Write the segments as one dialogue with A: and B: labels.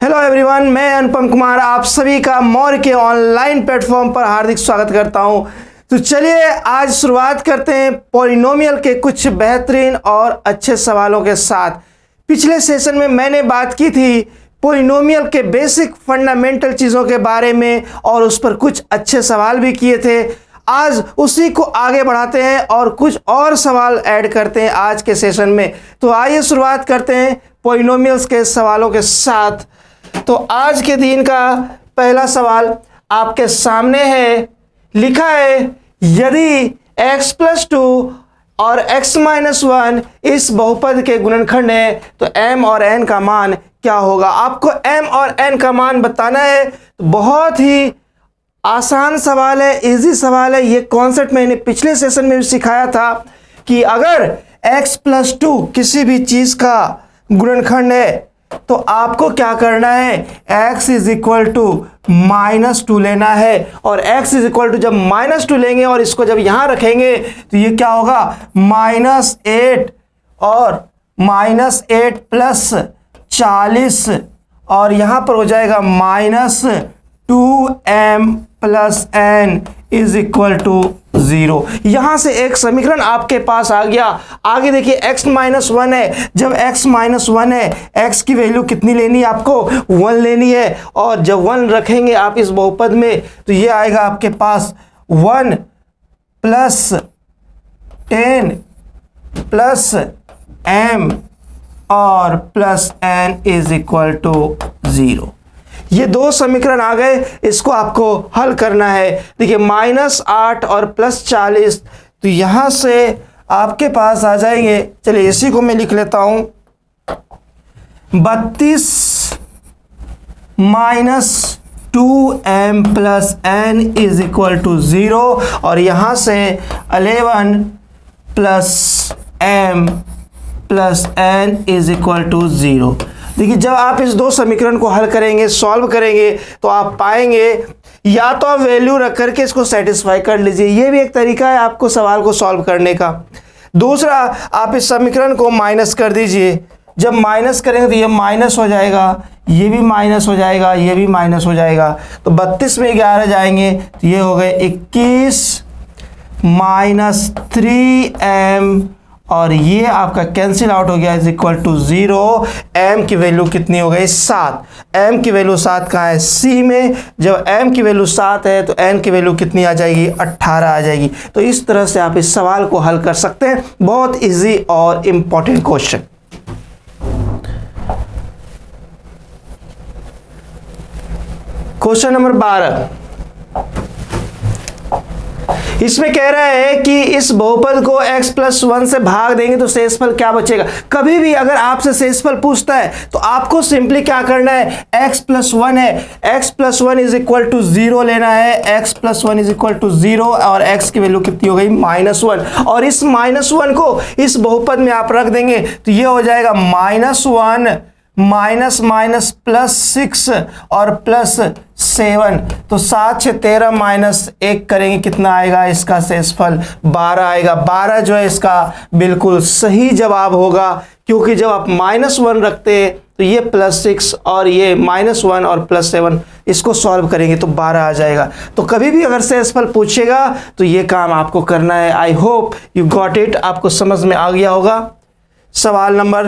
A: Hello everyone, मैं अनुपम कुमार आप सभी का मौर्य के ऑनलाइन प्लेटफॉर्म पर हार्दिक स्वागत करता हूं। तो चलिए आज शुरुआत करते हैं पॉलिनोमियल के कुछ बेहतरीन और अच्छे सवालों के साथ। पिछले सेशन में मैंने बात की थी पॉलिनोमियल के बेसिक फंडामेंटल चीज़ों के बारे में और उस पर कुछ अच्छे सवाल भी किए थे। आज उसी को आगे बढ़ाते हैं और कुछ और सवाल ऐड करते हैं आज के सेशन में। तो आइए शुरुआत करते हैं पॉलिनोमियल्स के सवालों के साथ। तो आज के दिन का पहला सवाल आपके सामने है, लिखा है यदि x + 2 और x - 1 इस बहुपद के गुणनखंड है तो m और n का मान क्या होगा। आपको m और n का मान बताना है। तो बहुत ही आसान सवाल है, इजी सवाल है। ये कॉन्सेप्ट मैंने पिछले सेशन में भी सिखाया था कि अगर x + 2 किसी भी चीज का गुणनखंड है तो आपको क्या करना है, x = -2 लेना है। और x = जब -2 लेंगे और इसको जब यहां रखेंगे तो ये क्या होगा, -8 और -8 + 40 और यहां पर हो जाएगा -2m + n = 0। यहां से एक समीकरण आपके पास आ गया। आगे देखिए x - 1 है। जब x - 1 है, x की वैल्यू कितनी लेनी है, आपको 1 लेनी है। और जब 1 रखेंगे आप इस बहुपद में तो ये आएगा आपके पास 1 + 10 + m और +n = 0। ये दो समीकरण आ गए, इसको आपको हल करना है। देखिए -8 और +40 तो यहां से आपके पास आ जाएंगे। चलिए इसी को मैं लिख लेता हूं, 32 - 2m + n = 0 और यहां से 11 + m + n = 0। देखिए जब आप इस दो समीकरण को हल करेंगे, सॉल्व करेंगे तो आप पाएंगे, या तो आप वैल्यू रख करके इसको सेटिस्फाई कर लीजिए, ये भी एक तरीका है आपको सवाल को सॉल्व करने का। दूसरा, आप इस समीकरण को माइनस कर दीजिए। जब माइनस करेंगे तो ये माइनस हो जाएगा, ये भी माइनस हो जाएगा, ये भी माइनस हो जाएगा। तो 32 में 11 जाएंगे तो ये हो गए 21 - 3m और ये आपका कैंसिल आउट हो गया = 0। m की वैल्यू कितनी हो गई, 7। m की वैल्यू 7 कहाँ है, c में। जब m की वैल्यू 7 है तो n की वैल्यू कितनी आ जाएगी, 18 आ जाएगी। तो इस तरह से आप इस सवाल को हल कर सकते हैं। बहुत इजी और इंपॉर्टेंट क्वेश्चन। क्वेश्चन नंबर 12, इसमें कह रहा है कि इस बहुपद को x + 1 से भाग देंगे तो शेषफल क्या बचेगा। कभी भी अगर आपसे शेषफल पूछता है तो आपको सिंपली क्या करना है, x + 1 है, x + 1 = 0 लेना है। x + 1 = 0 और x की वैल्यू कितनी हो गई, -1। और इस -1 को इस बहुपद में आप रख देंगे तो ये हो जाएगा -1 -6 और +7। तो 7 6 13 -1 करेंगे, कितना आएगा, इसका शेषफल 12 आएगा। 12 जो है इसका बिल्कुल सही जवाब होगा, क्योंकि जब आप -1 रखते हैं तो ये +6 और ये -1 और +7 इसको सॉल्व करेंगे तो 12 आ जाएगा। तो कभी भी अगर शेषफल पूछेगा तो ये काम आपको करना है। I hope you got it, आपको समझ में आ गया होगा। सवाल नंबर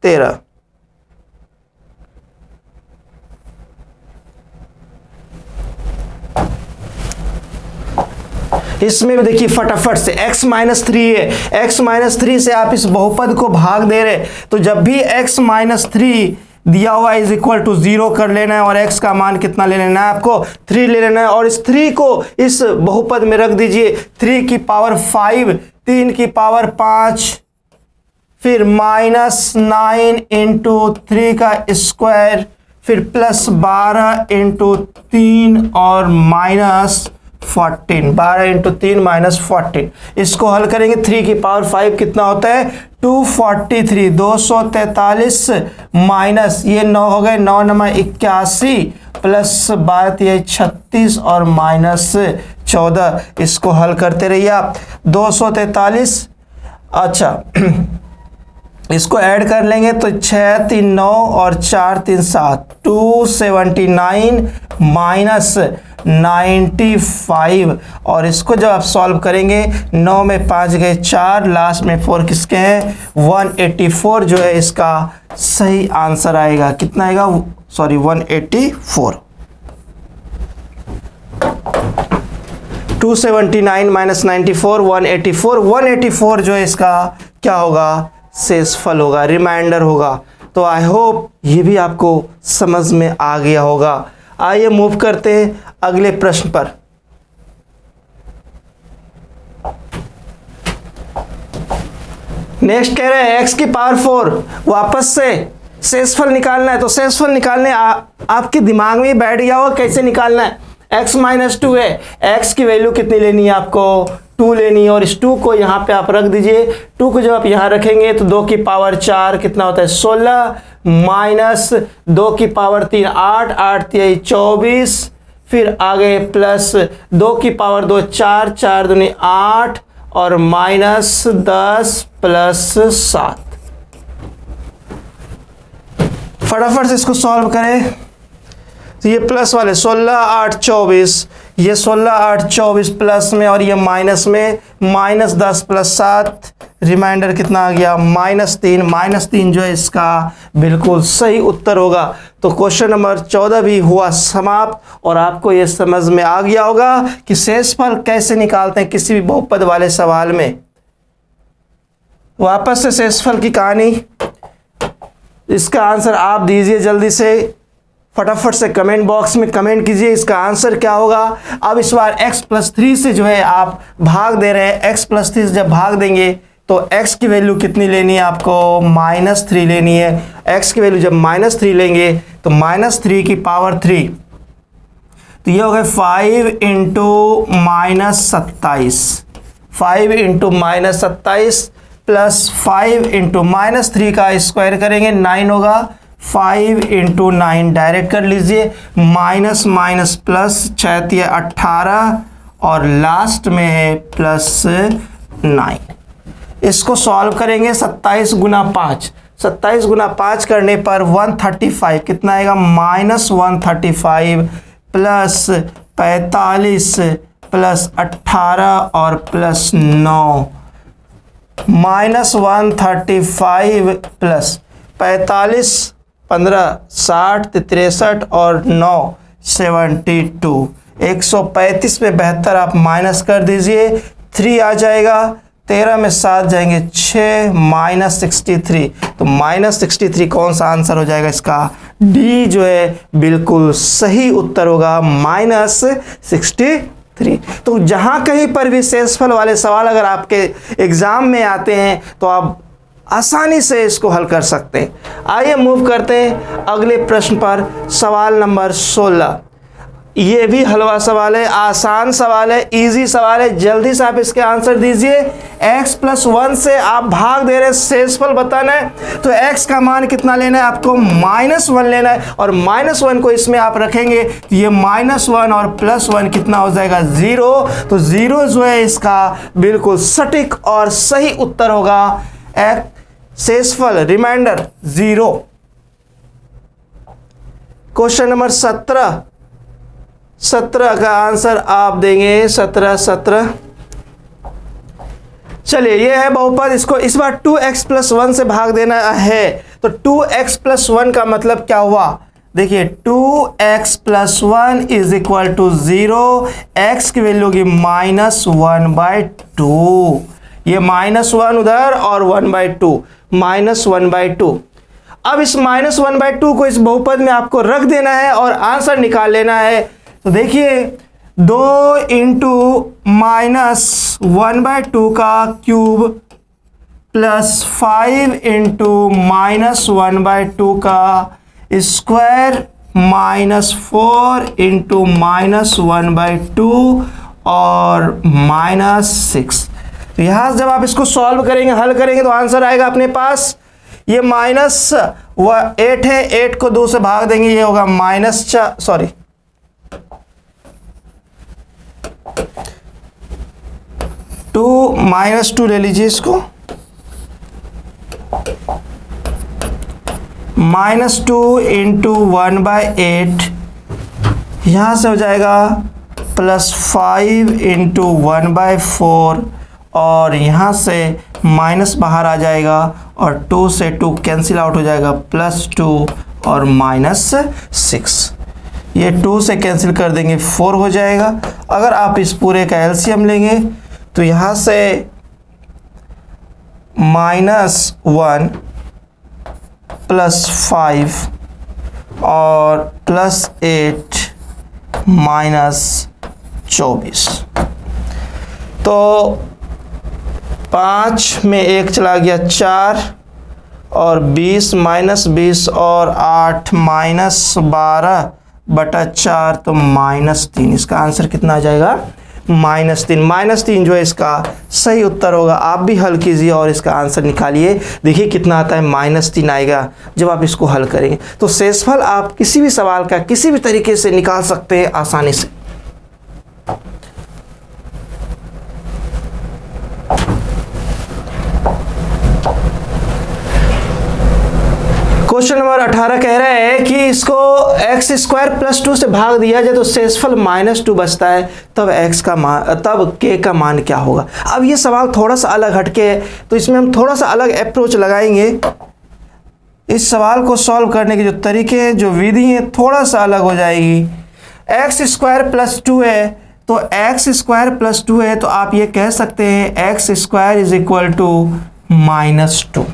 A: 13, इसमें भी देखिए फटाफट से x - 3 है। x - 3 से आप इस बहुपद को भाग दे रहे, तो जब भी x - 3 दिया हुआ = 0 कर लेना है और x का मान कितना ले लेना है, आपको 3 ले लेना है। और इस 3 को इस बहुपद में रख दीजिए। 3 की पावर 5, 3 की पावर 5, फिर -9 × 3 का स्क्वायर, फिर +12 × 3 और -14। 12 × 3 -14। इसको हल करेंगे। 3 की पावर 5 कितना होता है, 243, 243 माइनस ये 9 हो गए, 9 9 81 प्लस 12 36 और -14। इसको हल करते रहिए आप। 243, अच्छा इसको ऐड कर लेंगे तो 6 3 9 और 4 3 7, 279 माइनस 95। और इसको जब आप सॉल्व करेंगे 9 में 5 गए 4, लास्ट में 4 किसके हैं 184 जो है इसका सही आंसर आएगा। कितना आएगा, सॉरी 184। 279 माइनस 94 184, 184 जो है इसका क्या होगा, शेषफल होगा, रिमाइंडर होगा। तो आई होप ये भी आपको समझ में आ गया होगा। आइए मूव करते हैं अगले प्रश्न पर। नेक्स्ट कह रहे हैं x की पावर 4 वापस से शेषफल निकालना है। तो शेषफल निकालने आपके दिमाग में बैठ गया होगा कैसे निकालना है। x माइनस 2 है, x की वैल्यू कितनी लेनी है आपको, 2 लेनी है। और इस 2 को यहाँ पे आप रख दीजिए। 2 को जब आप यहाँ रखेंगे तो 2 की पावर 4 कितना होता है 16, माइनस 2 की पावर 3 8, 8 3 24, फिर आगे प्लस 2 की पावर 2 4, 4 दूनी 8 और माइनस 10 प्लस 7। फटाफट से इसको सॉल्व करें। तो ये प्लस वाले 16 8 24, ये 16 8 24 प्लस में और ये माइनस में, माइनस 10 प्लस 7, रिमाइंडर कितना आ गया -3। -3 जो है इसका बिल्कुल सही उत्तर होगा। तो क्वेश्चन नंबर 14 भी हुआ समाप्त और आपको ये समझ में आ गया होगा कि शेषफल कैसे निकालते हैं किसी भी बहुपद वाले सवाल में। वापस से शेषफल की कहानी, इसका आंसर आप दीजिए जल्दी से, फटाफट से कमेंट बॉक्स में कमेंट कीजिए इसका आंसर क्या होगा। अब इस बार x+3 से जो है आप भाग दे रहे हैं। x+3 से जब भाग देंगे तो x की वैल्यू कितनी लेनी है आपको, -3 लेनी है। x की वैल्यू जब -3 लेंगे तो -3 की पावर 3, तो ये हो गया 5 इंटू -27, 5 इंटू -27 प्लस 5 इंटू -3 का स्क्वायर करेंगे 9 होगा, 5 इंटू 9 डायरेक्ट कर लीजिए, माइनस माइनस प्लस 6 18 और लास्ट में है +9। इसको सॉल्व करेंगे 27 गुना 5, 27 गुना 5 करने पर 135 कितना आएगा -135 प्लस 45 प्लस 18 और प्लस 9, -135 प्लस 45 15 60 63 और 9 72, 135 में 72 आप माइनस कर दीजिए, 3 आ जाएगा, 13 में 7 जाएंगे 6, -63। तो -63 कौन सा आंसर हो जाएगा इसका, डी जो है बिल्कुल सही उत्तर होगा -63। तो जहां कहीं पर भी शेषफल वाले सवाल अगर आपके एग्जाम में आते हैं तो आप आसानी से इसको हल कर सकते हैं। आइए मूव करते हैं अगले प्रश्न पर, सवाल नंबर 16। ये भी हलवा सवाल है, आसान सवाल है, इजी सवाल है, जल्दी से आप इसके आंसर दीजिए। x+1 से आप भाग दे रहे हैं, शेषफल बताना है तो x का मान कितना लेना है आपको, -1 लेना है और -1 को इसमें आप रखेंगे तो ये -1 और +1 कितना हो जाएगा 0। तो 0 जो है इसका बिल्कुल सटीक और सही उत्तर होगा। शेषफल रिमाइंडर 0। क्वेश्चन नंबर 17 का आंसर आप देंगे 17। चलिए ये है बहुपद, इसको इस बार 2x+1 से भाग देना है। तो 2x+1 का मतलब क्या हुआ, देखिए 2x+1 is equal to 0, x की वैल्यू होगी -1/2, ये -1 उधर और 1/2, -1/2। अब इस -1/2 को इस बहुपद में आपको रख देना है और आंसर निकाल लेना है। तो देखिए 2 इंटू -1/2 का क्यूब प्लस 5 इंटू -1/2 का स्क्वायर -4 इंटू -1/2 और -6। तो यहाँ जब आप इसको सॉल्व करेंगे, हल करेंगे तो आंसर आएगा अपने पास, ये -8 है, 8 को 2 से भाग देंगे, ये होगा -2 ले लीजिए इसको, -2 इंटू 1/8, यहाँ से हो जाएगा +5 इंटू 1/4, और यहाँ से माइनस बाहर आ जाएगा और 2 से 2 कैंसिल आउट हो जाएगा, +2 और -6। ये 2 से कैंसिल कर देंगे 4 हो जाएगा। अगर आप इस पूरे का एलसीएम लेंगे तो यहाँ से -1 +5 और +8 -24, तो 5 में 1 चला गया 4, और 20 -20 और 8 -12/4, तो -3। इसका आंसर कितना आ जाएगा? -3। -3 जो है इसका सही उत्तर होगा। आप भी हल कीजिए और इसका आंसर निकालिए। देखिए कितना आता है, -3 आएगा जब आप इसको हल करेंगे। तो शेषफल आप किसी भी सवाल का किसी भी तरीके से निकाल सकते हैं आसानी से। क्वेश्चन नंबर 18 कह रहा है कि इसको x² + 2 से भाग दिया जाए तो शेषफल -2 बचता है, तब तब k का मान क्या होगा? अब ये सवाल थोड़ा सा अलग हटके है, तो इसमें हम थोड़ा सा अलग अप्रोच लगाएंगे। इस सवाल को सॉल्व करने के जो तरीके हैं, जो विधि है, थोड़ा सा अलग हो जाएगी। x² + 2 है, तो x² + 2 है, तो आप ये कह सकते हैं x² = -2।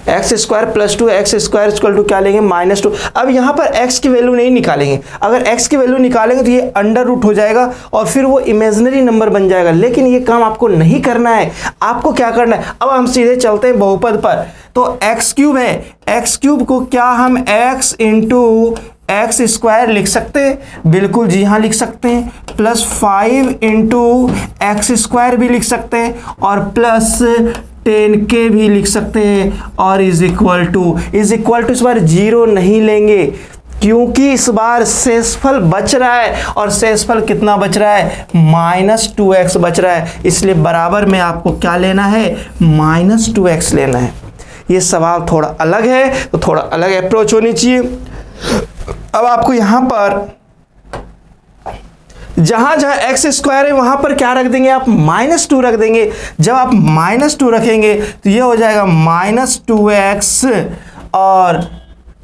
A: x² + 2, x² क्या लेंगे? -2। अब यहाँ पर x की वैल्यू नहीं निकालेंगे। अगर x की वैल्यू निकालेंगे तो ये अंडर रूट हो जाएगा और फिर वो इमेजिनरी नंबर बन जाएगा। लेकिन ये काम आपको नहीं करना है। आपको क्या करना है? अब हम सीधे चलते हैं बहुपद पर। तो x³ है, x³ को क्या हम x × x² लिख सकते हैं? बिल्कुल जी हाँ, लिख सकते हैं। +5 × x² भी लिख सकते हैं, और +10k भी लिख सकते हैं, और इज इक्वल टू इस बार 0 नहीं लेंगे, क्योंकि इस बार शेषफल बच रहा है। और शेषफल कितना बच रहा है? -2x बच रहा है। इसलिए बराबर में आपको क्या लेना है? -2x लेना है। ये सवाल थोड़ा अलग है, तो थोड़ा अलग अप्रोच होनी चाहिए। अब आपको यहां पर जहां जहां x² है वहां पर क्या रख देंगे आप? -2 रख देंगे। जब आप -2 रखेंगे तो ये हो जाएगा -2x, और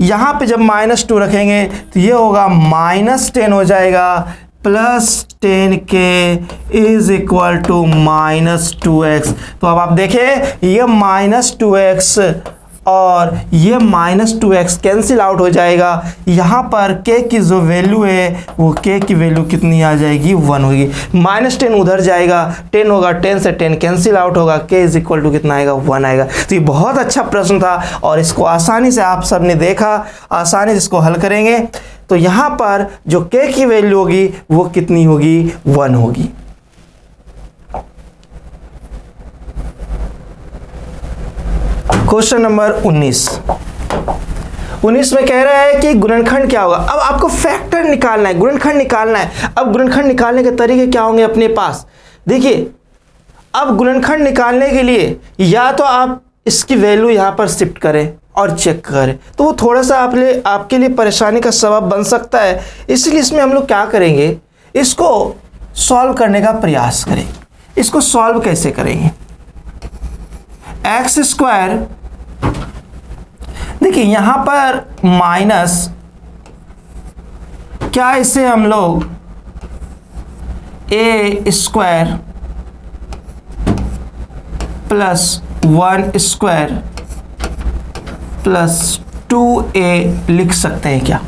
A: यहां पे जब -2 रखेंगे तो ये होगा -10 हो जाएगा, +10k is equal to -2x। तो अब आप देखें, ये -2x और ये -2x कैंसिल आउट हो जाएगा। यहाँ पर k की जो वैल्यू है वो k की वैल्यू कितनी आ जाएगी? 1 होगी। -10 उधर जाएगा, 10 होगा, 10 से 10 कैंसिल आउट होगा, k इज इक्वल टू कितना आएगा? 1 आएगा। तो ये बहुत अच्छा प्रश्न था और इसको आसानी से आप सबने देखा, आसानी से इसको हल करेंगे। तो यहाँ पर जो k की वैल्यू होगी वो कितनी होगी? 1 होगी। क्वेश्चन नंबर 19 में कह रहा है कि गुणनखंड क्या होगा। अब आपको फैक्टर निकालना है, गुणनखंड निकालना है। अब गुणनखंड निकालने के तरीके क्या होंगे अपने पास? देखिए, अब गुणनखंड निकालने के लिए या तो आप इसकी वैल्यू यहाँ पर शिफ्ट करें और चेक करें, तो वो थोड़ा सा आपके लिए परेशानी का सबब बन सकता है। इसलिए इसमें हम लोग क्या करेंगे, इसको सॉल्व करने का प्रयास करें। इसको सॉल्व कैसे करेंगे? x², देखिए यहां पर माइनस, क्या इसे हम लोग a² + 1² + 2a लिख सकते हैं क्या?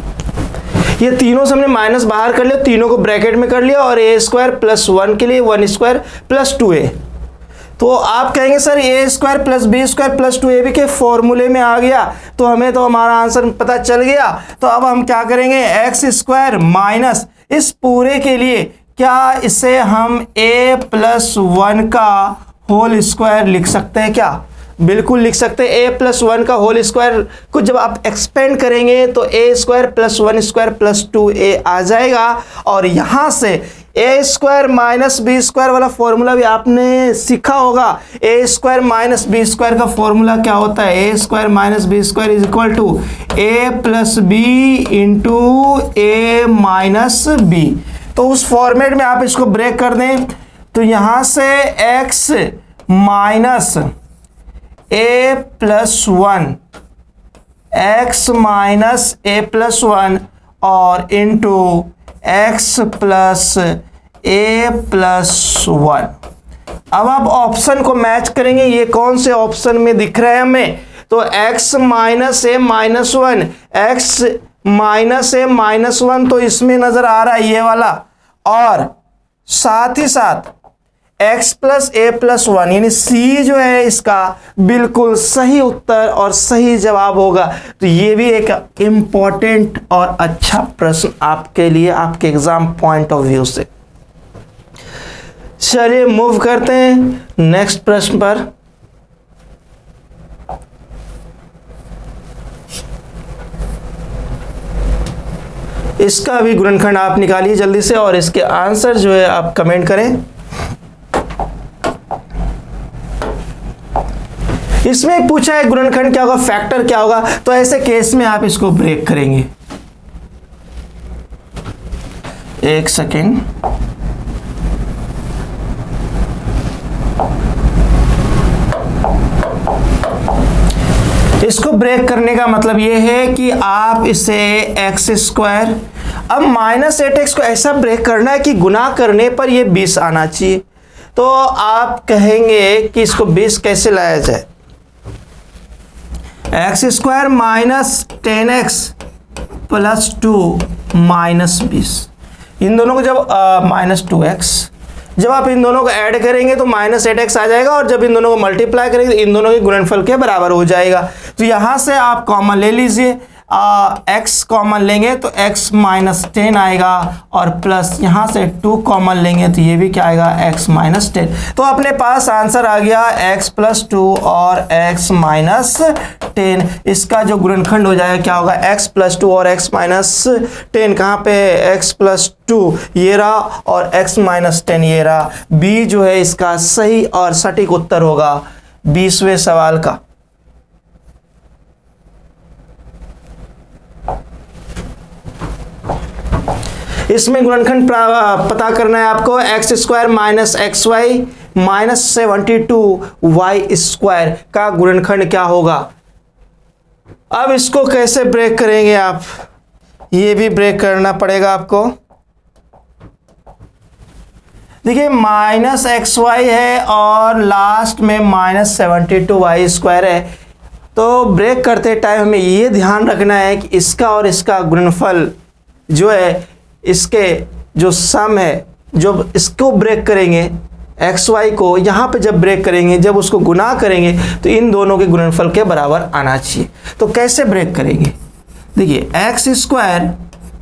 A: ये तीनों से हमने माइनस बाहर कर लिया, तीनों को ब्रैकेट में कर लिया, और a² + 1 के लिए 1² + 2a। तो आप कहेंगे सर a² + b² + 2ab के फॉर्मूले में आ गया, तो हमें तो हमारा आंसर पता चल गया। तो अब हम क्या करेंगे? x² माइनस इस पूरे के लिए क्या इसे हम a + 1 का होल स्क्वायर लिख सकते हैं क्या? बिल्कुल लिख सकते हैं। a + 1 का होल स्क्वायर को जब आप एक्सपेंड करेंगे तो a² + 1² + 2a आ जाएगा, और यहां से a square minus b square वाला फॉर्मूला भी आपने सीखा होगा। A square minus b square का फॉर्मूला क्या होता है? A square minus b square is equal to a plus b into a minus b. तो उस फॉर्मेट में आप इसको ब्रेक कर दें तो यहां से एक्स माइनस ए प्लस वन, एक्स माइनस ए प्लस वन और इंटू एक्स प्लस ए प्लस वन। अब आप ऑप्शन को मैच करेंगे, ये कौन से ऑप्शन में दिख रहा है हमें? तो x माइनस ए माइनस वन, एक्स माइनस ए माइनस वन तो इसमें नजर आ रहा है ये वाला, और साथ ही साथ x प्लस ए प्लस वन, यानी सी जो है इसका बिल्कुल सही उत्तर और सही जवाब होगा। तो ये भी एक इंपॉर्टेंट और अच्छा प्रश्न आपके लिए, आपके एग्जाम पॉइंट ऑफ व्यू से। चलिए मूव करते हैं नेक्स्ट प्रश्न पर। इसका भी गुणनखंड आप निकालिए जल्दी से और इसके आंसर जो है आप कमेंट करें। इसमें पूछा है गुणनखंड क्या होगा, फैक्टर क्या होगा, तो ऐसे केस में आप इसको ब्रेक करेंगे। एक सेकेंड, इसको ब्रेक करने का मतलब यह है कि आप इसे एक्स स्क्वायर, अब माइनस 8x को ऐसा ब्रेक करना है कि गुना करने पर यह 20 आना चाहिए। तो आप कहेंगे कि इसको 20 कैसे लाया जाए? X square minus 10x plus 2 minus 20, इन दोनों को जब माइनस 2x, जब आप इन दोनों को ऐड करेंगे तो माइनस 8x आ जाएगा, और जब इन दोनों को मल्टीप्लाई करेंगे तो इन दोनों के गुणनफल के बराबर हो जाएगा। तो यहां से आप कॉमन ले लीजिए, x कॉमन लेंगे तो x माइनस 10 आएगा, और प्लस यहाँ से 2 कॉमन लेंगे तो ये भी क्या आएगा? x minus 10। तो अपने पास आंसर आ गया x प्लस 2 और x माइनस 10। इसका जो गुणनखंड हो जाएगा क्या होगा? x प्लस 2 और x माइनस 10। कहाँ पे है? x प्लस 2 ये रहा और x माइनस 10 ये रहा। b जो है इसका सही और सटीक उत्तर होगा 20वें सवाल का। इसमें गुणनखंड पता करना है आपको। X square minus x y minus 72 y square का गुणनखंड क्या होगा? अब इसको कैसे ब्रेक करेंगे आप? ये भी ब्रेक करना पड़ेगा आपको। देखिए माइनस एक्स वाई है और लास्ट में माइनस 72 वाई स्क्वायर है, तो ब्रेक करते टाइम हमें ये ध्यान रखना है कि इसका और इसका गुणनफल जो है, इसके जो सम है, जब इसको ब्रेक करेंगे एक्स वाई को, यहाँ पे जब ब्रेक करेंगे, जब उसको गुना करेंगे तो इन दोनों के गुणनफल के बराबर आना चाहिए। तो कैसे ब्रेक करेंगे? देखिए एक्स स्क्वायर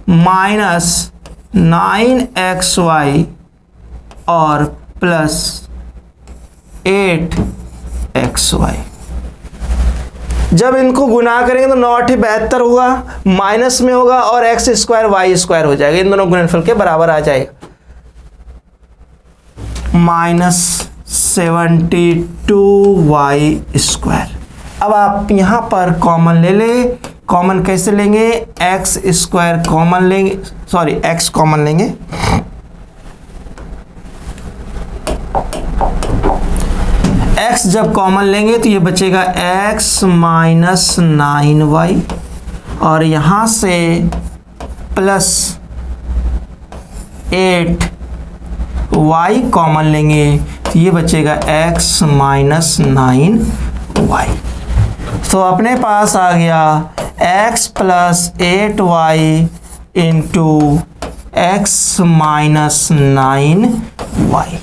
A: माइनस 9xy और प्लस 8xy, जब इनको गुना करेंगे तो 9 8 72 होगा, माइनस में होगा और एक्स स्क्वायर वाई स्क्वायर हो जाएगा, इन दोनों गुणनफल के बराबर आ जाएगा। Minus 72 y square. अब आप यहां पर कॉमन ले ले। कॉमन कैसे लेंगे? एक्स स्क्वायर कॉमन लेंगे, सॉरी एक्स कॉमन लेंगे, x जब कॉमन लेंगे तो ये बचेगा x माइनस 9y, और यहां से प्लस 8y कॉमन लेंगे तो ये बचेगा x माइनस 9y। तो अपने पास आ गया x plus 8y into x minus 9y।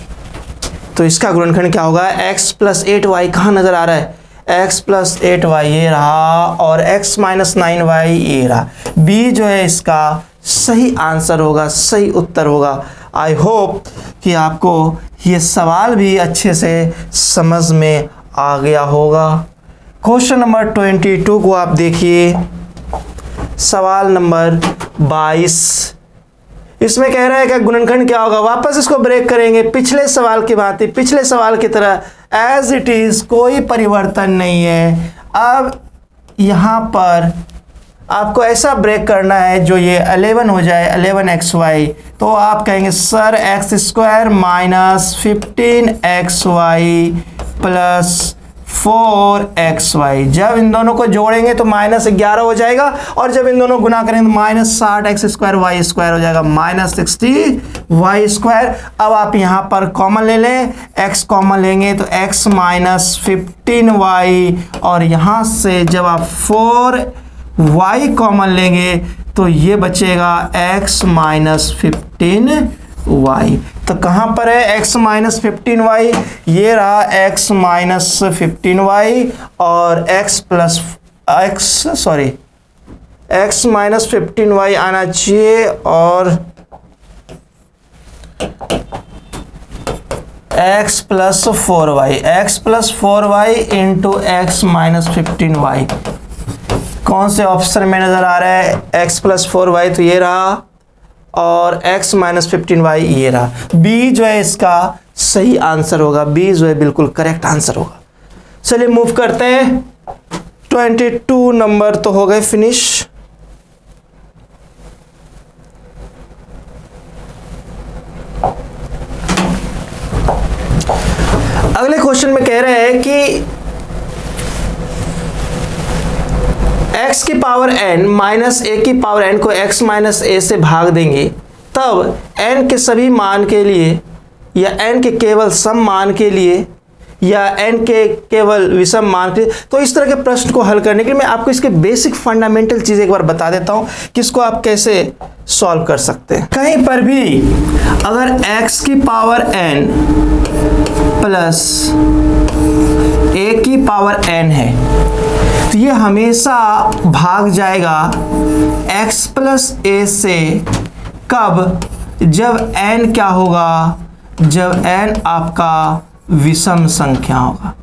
A: तो इसका गुणनखंड क्या होगा? x प्लस 8y कहाँ नजर आ रहा है? x प्लस 8y ये रहा और x माइनस 9y ये रहा। b जो है इसका सही आंसर होगा, सही उत्तर होगा। आई होप कि आपको ये सवाल भी अच्छे से समझ में आ गया होगा। क्वेश्चन नंबर 22 को आप देखिए, सवाल नंबर 22। इसमें कह रहा है कि गुणनखंड क्या होगा, वापस इसको ब्रेक करेंगे पिछले सवाल की भांति, पिछले सवाल की तरह एज इट इज, कोई परिवर्तन नहीं है। अब यहाँ पर आपको ऐसा ब्रेक करना है जो ये 11 हो जाए, 11xy, तो आप कहेंगे sir x² minus 15xy plus 4xy। जब इन दोनों को जोड़ेंगे तो -11 हो जाएगा, और जब इन दोनों गुना करेंगे तो -60x² y² हो जाएगा, -60y²। अब आप यहाँ पर कॉमन ले लें, x कॉमन लेंगे तो x माइनस 15y, और यहाँ से जब आप 4y कॉमन लेंगे तो ये बचेगा x माइनस 15y। तो कहाँ पर है x माइनस 15y, ये रहा x माइनस 15y, और x माइनस 15y आना चाहिए, और x plus 4y into x minus 15y। कौन से ऑप्शन में नजर आ रहा है x प्लस 4y, तो ये रहा, और x माइनस 15y ये रहा। बी जो है इसका सही आंसर होगा, बी जो है बिल्कुल करेक्ट आंसर होगा। चलिए मूव करते हैं, 22 नंबर तो हो गए फिनिश। अगले क्वेश्चन में कह रहे हैं कि x की पावर n माइनस a की पावर n को x माइनस a से भाग देंगे, तब n के सभी मान के लिए, या n के केवल सम मान के लिए, या n के केवल विषम मान के लिए। तो इस तरह के प्रश्न को हल करने के लिए मैं आपको इसके बेसिक फंडामेंटल चीज़ एक बार बता देता हूं कि इसको आप कैसे सॉल्व कर सकते हैं। कहीं पर भी अगर x की पावर n प्लस a की पावर n है तो ये हमेशा भाग जाएगा x प्लस a से, कब, जब n क्या होगा, जब n आपका विषम संख्या होगा।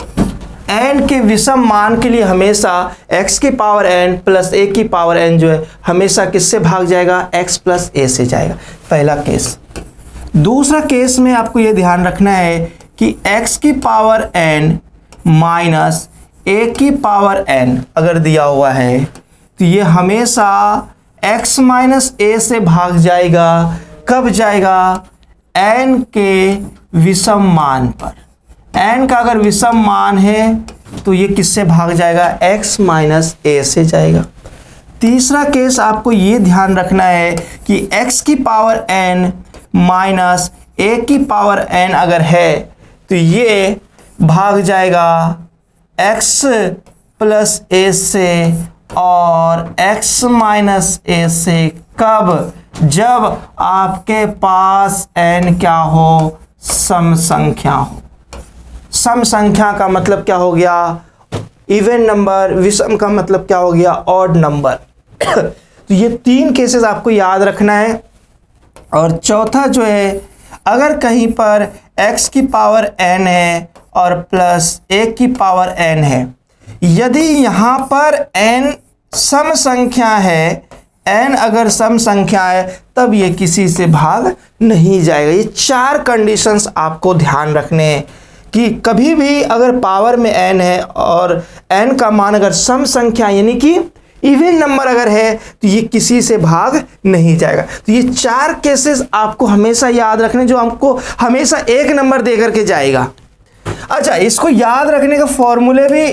A: n के विषम मान के लिए हमेशा x की पावर n प्लस a की पावर n जो है हमेशा किससे भाग जाएगा, x प्लस a से जाएगा, पहला केस। दूसरा केस में आपको ये ध्यान रखना है कि x की पावर n माइनस a की पावर n अगर दिया हुआ है तो ये हमेशा x माइनस a से भाग जाएगा, कब जाएगा, n के विषम मान पर। n का अगर विषम मान है तो ये किससे भाग जाएगा, x माइनस a से जाएगा। तीसरा केस आपको ये ध्यान रखना है कि x की पावर n माइनस a की पावर n अगर है तो ये भाग जाएगा x प्लस a से और x माइनस a से, कब, जब आपके पास n क्या हो, सम संख्या हो। सम संख्या का मतलब क्या हो गया, इवन नंबर, विषम का मतलब क्या हो गया, ऑड नंबर। तो ये तीन केसेस आपको याद रखना है। और चौथा जो है, अगर कहीं पर x की पावर n है और प्लस a की पावर n है, यदि यहाँ पर n सम संख्या है, n अगर सम संख्या है तब ये किसी से भाग नहीं जाएगा। ये चार कंडीशंस आपको ध्यान रखने हैं कि कभी भी अगर पावर में n है और n का मान अगर सम संख्या यानी कि इवन नंबर अगर है तो ये किसी से भाग नहीं जाएगा। तो ये चार केसेस आपको हमेशा याद रखने, जो हमको हमेशा एक नंबर दे करके जाएगा। अच्छा, इसको याद रखने का फॉर्मूले भी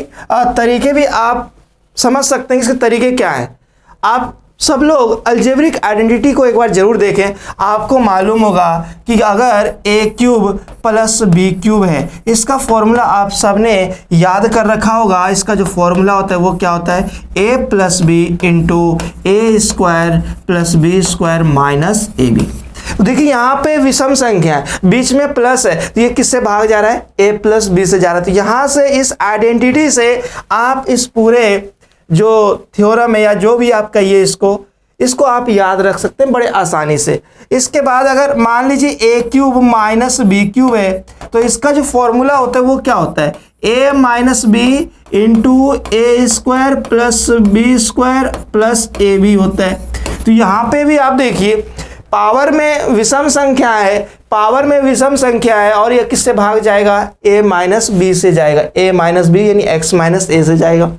A: तरीके भी आप समझ सकते हैं। इसके तरीके क्या हैं, आप सब लोग अलजेब्रिक आइडेंटिटी को एक बार जरूर देखें। आपको मालूम होगा कि अगर a cube plus b cube है, इसका फॉर्मूला आप सबने याद कर रखा होगा। इसका जो फॉर्मूला होता है वो क्या होता है, a plus b into a square plus b square minus a b. तो देखिए यहाँ पे विषम संख्या है, बीच में प्लस है, तो ये किससे भाग जा रहा है, a प्लस बी से जा रहा है। तो यहाँ से इस आइडेंटिटी से आप इस पूरे जो थ्योरम है या जो भी आप कहिए इसको आप याद रख सकते हैं बड़े आसानी से। इसके बाद अगर मान लीजिए a cube minus b cube है तो इसका जो फॉर्मूला होता है वो क्या होता है, a minus b into a square plus b square plus a b होता है। तो यहाँ पे भी आप देखिए पावर में विषम संख्या है, पावर में विषम संख्या है और ये किससे भाग जाएगा, a माइनस बी से जाएगा, a माइनस बी यानी x माइनस ए से जाएगा।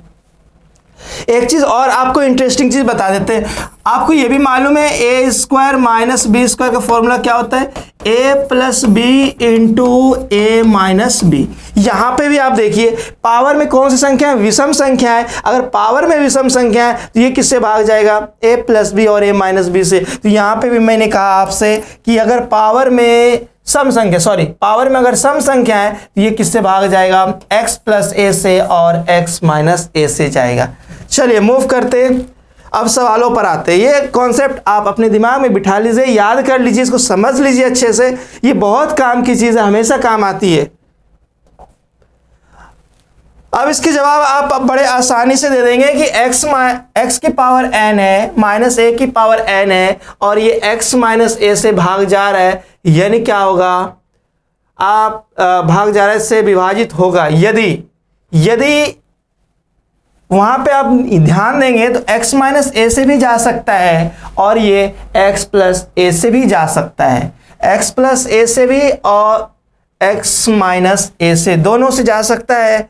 A: एक चीज और आपको इंटरेस्टिंग चीज बता देते हैं, आपको ये भी मालूम है a square minus b square का फॉर्मूला क्या होता है, a plus b into a minus b. यहां पे भी आप देखिए पावर में कौन सी संख्या है, विषम संख्या है। अगर पावर में विषम संख्या है तो ये किससे भाग जाएगा, a प्लस बी और a माइनस बी से। तो यहां पे भी मैंने कहा आपसे कि अगर पावर में सम संख्या, सॉरी पावर में अगर सम संख्या है तो ये किससे भाग जाएगा, x प्लस ए से और x माइनस ए से जाएगा। चलिए मूव करते हैं, अब सवालों पर आते हैं। ये कॉन्सेप्ट आप अपने दिमाग में बिठा लीजिए, याद कर लीजिए, इसको समझ लीजिए अच्छे से, ये बहुत काम की चीज़ है, हमेशा काम आती है। अब इसके जवाब आप बड़े आसानी से दे देंगे कि x की पावर n है माइनस a की पावर n है और ये x माइनस ए से भाग जा रहा है, यानी क्या होगा, आप भाग जा रहा है से विभाजित होगा। यदि वहां पे आप ध्यान देंगे तो x माइनस ए से भी जा सकता है और ये x प्लस ए से भी जा सकता है, x प्लस ए से भी और x माइनस ए से, दोनों से जा सकता है।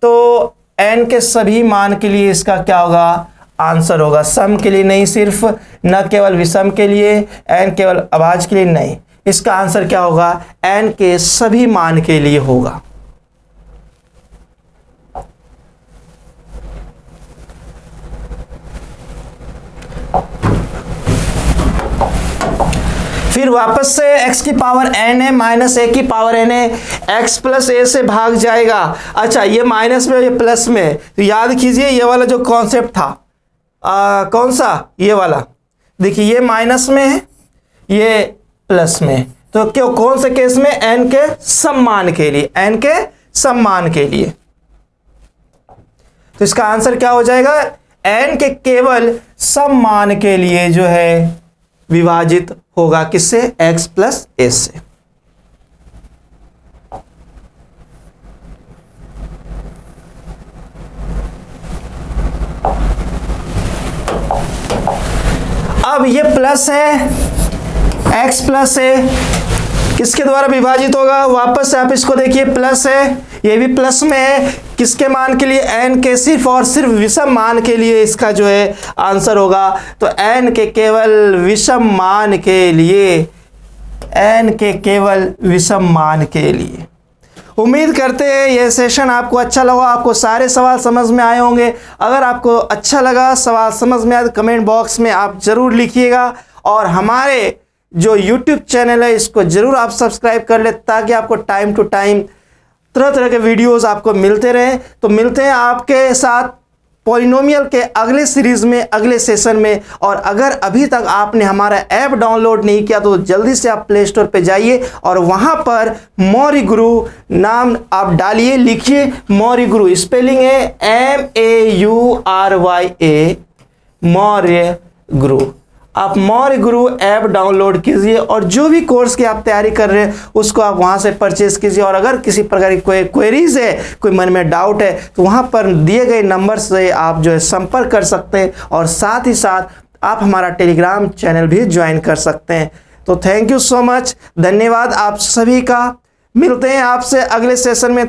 A: तो n के सभी मान के लिए इसका क्या होगा, आंसर होगा, सम के लिए नहीं, सिर्फ न केवल विषम के लिए, n केवल अभाज्य के लिए नहीं, इसका आंसर क्या होगा, n के सभी मान के लिए होगा। फिर वापस से x की पावर n है माइनस a की पावर n है, x प्लस ए से भाग जाएगा। अच्छा ये माइनस में ये प्लस में, तो याद कीजिए ये वाला जो कॉन्सेप्ट था, कौन सा, ये वाला देखिए, ये माइनस में है ये प्लस में, तो क्यों, कौन से केस में, n के सम्मान के लिए, n के सम्मान के लिए। तो इसका आंसर क्या हो जाएगा, n के केवल सम्मान के लिए जो है विभाजित होगा, किससे, x प्लस ए से। अब ये प्लस है, x प्लस ए किसके द्वारा विभाजित होगा, वापस से आप इसको देखिए, प्लस है, ये भी प्लस में है, किसके मान के लिए, n के सिर्फ और सिर्फ विषम मान के लिए इसका जो है आंसर होगा। तो n के केवल विषम मान के लिए, n के केवल विषम मान के लिए। उम्मीद करते हैं ये सेशन आपको अच्छा लगा, आपको सारे सवाल समझ में आए होंगे। अगर आपको अच्छा लगा, सवाल समझ में आए तो कमेंट बॉक्स में आप ज़रूर लिखिएगा और हमारे जो YouTube चैनल है इसको ज़रूर आप सब्सक्राइब कर ले, ताकि आपको टाइम टू टाइम तरह तरह के वीडियोस आपको मिलते रहें। तो मिलते हैं आपके साथ पॉलिनोमियल के अगले सीरीज़ में, अगले सेशन में। और अगर अभी तक आपने हमारा ऐप डाउनलोड नहीं किया तो जल्दी से आप प्ले स्टोर पे जाइए और वहाँ पर मौर्य गुरु नाम आप डालिए, लिखिए मौर्य गुरु, स्पेलिंग है MAURYA, मौर्य गुरु। आप मौर्य गुरु ऐप डाउनलोड कीजिए और जो भी कोर्स की आप तैयारी कर रहे हैं उसको आप वहां से परचेज कीजिए। और अगर किसी प्रकार की कोई क्वेरीज है, कोई मन में डाउट है, तो वहां पर दिए गए नंबर से आप जो है संपर्क कर सकते हैं और साथ ही साथ आप हमारा टेलीग्राम चैनल भी ज्वाइन कर सकते हैं। तो थैंक यू सो मच, धन्यवाद आप सभी का। मिलते हैं आपसे अगले सेशन में।